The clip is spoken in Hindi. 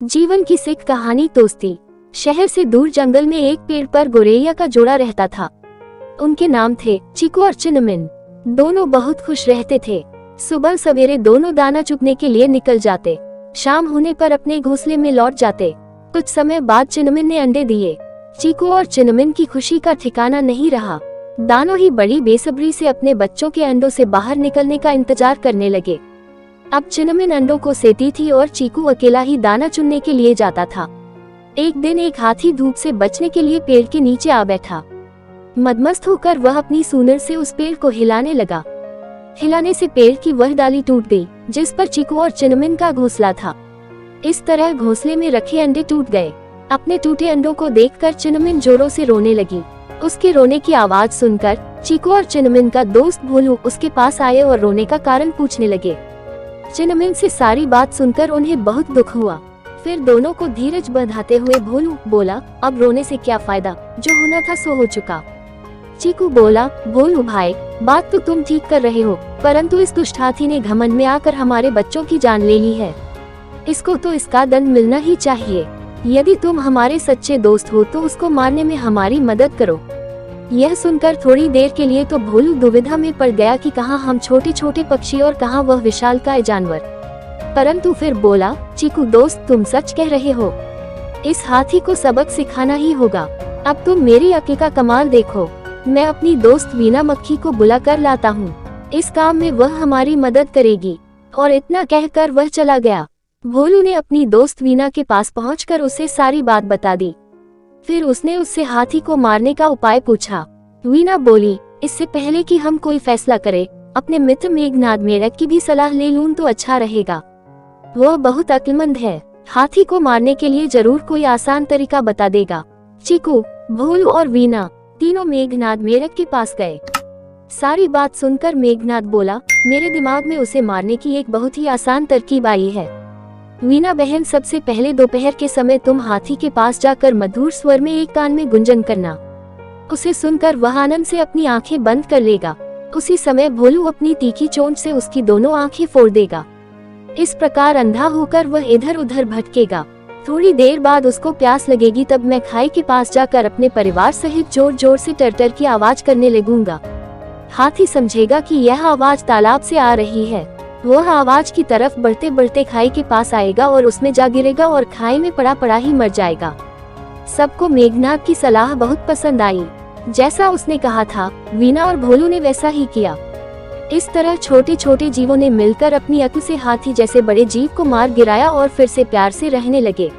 जीवन की सिख कहानी दोस्ती। शहर से दूर जंगल में एक पेड़ पर गोरैया का जोड़ा रहता था। उनके नाम थे चीकू और चिनमिन। दोनों बहुत खुश रहते थे। सुबह सवेरे दोनों दाना चुगने के लिए निकल जाते। शाम होने पर अपने घोंसले में लौट जाते। कुछ समय बाद चिनमिन ने अंडे दिए। चीकू और चिनमिन की खुशी का ठिकाना नहीं रहा। दोनों ही बड़ी बेसब्री से अपने बच्चों के अंडों से बाहर निकलने का इंतजार करने लगे। अब चिनमिन अंडों को सेती थी और चीकू अकेला ही दाना चुनने के लिए जाता था। एक दिन एक हाथी धूप से बचने के लिए पेड़ के नीचे आ बैठा। मदमस्त होकर वह अपनी सूंड से उस पेड़ को हिलाने लगा। हिलाने से पेड़ की वह डाली टूट गई जिस पर चीकू और चिनमिन का घोंसला था। इस तरह घोंसले में रखे अंडे टूट गए। अपने टूटे अंडों को देखकर चिनमिन जोरों से रोने लगी। उसके रोने की आवाज सुनकर चीकू और चिनमिन का दोस्त भोलू उसके पास आए और रोने का कारण पूछने लगे। चिनमिन से सारी बात सुनकर उन्हें बहुत दुख हुआ। फिर दोनों को धीरज बंधाते हुए भोलू बोला, अब रोने से क्या फायदा, जो होना था सो हो चुका। चीकू बोला, भोलू भाई, बात तो तुम ठीक कर रहे हो, परंतु इस दुष्ट हाथी ने घमंड में आकर हमारे बच्चों की जान ले ली है। इसको तो इसका दंड मिलना ही चाहिए। यदि तुम हमारे सच्चे दोस्त हो तो उसको मारने में हमारी मदद करो। यह सुनकर थोड़ी देर के लिए तो भोलू दुविधा में पड़ गया कि कहाँ हम छोटे छोटे पक्षी और कहाँ वह विशालकाय जानवर। परंतु फिर बोला, चीकू दोस्त, तुम सच कह रहे हो। इस हाथी को सबक सिखाना ही होगा। अब तुम मेरी अक्ल का कमाल देखो। मैं अपनी दोस्त वीना मक्खी को बुला कर लाता हूँ। इस काम में वह हमारी मदद करेगी। और इतना कहकर वह चला गया। भोलू ने अपनी दोस्त वीना के पास पहुंचकर उसे सारी बात बता दी। फिर उसने उससे हाथी को मारने का उपाय पूछा। वीना बोली, इससे पहले कि हम कोई फैसला करें, अपने मित्र मेघनाद मेढक की भी सलाह ले लूं तो अच्छा रहेगा। वह बहुत अक्लमंद है। हाथी को मारने के लिए जरूर कोई आसान तरीका बता देगा। चीकू, भोलू और वीना तीनों मेघनाद मेढक के पास गए। सारी बात सुनकर मेघनाद बोला, मेरे दिमाग में उसे मारने की एक बहुत ही आसान तरकीब आई है। वीना बहन, सबसे पहले दोपहर के समय तुम हाथी के पास जाकर मधुर स्वर में एक कान में गुंजन करना। उसे सुनकर वह आनंद से अपनी आंखें बंद कर लेगा। उसी समय भोलू अपनी तीखी चोंच से उसकी दोनों आंखें फोड़ देगा। इस प्रकार अंधा होकर वह इधर उधर भटकेगा। थोड़ी देर बाद उसको प्यास लगेगी, तब मैं खाई के पास जाकर अपने परिवार सहित जोर जोर से टरटर की आवाज करने लगूंगा। हाथी समझेगा कि यह आवाज तालाब से आ रही है। वह आवाज की तरफ बढ़ते बढ़ते खाई के पास आएगा और उसमें जा गिरेगा और खाई में पड़ा पड़ा ही मर जाएगा। सबको मेघनाद की सलाह बहुत पसंद आई। जैसा उसने कहा था, वीना और भोलू ने वैसा ही किया। इस तरह छोटे छोटे जीवों ने मिलकर अपनी अक्ल से हाथी जैसे बड़े जीव को मार गिराया और फिर से प्यार से रहने लगे।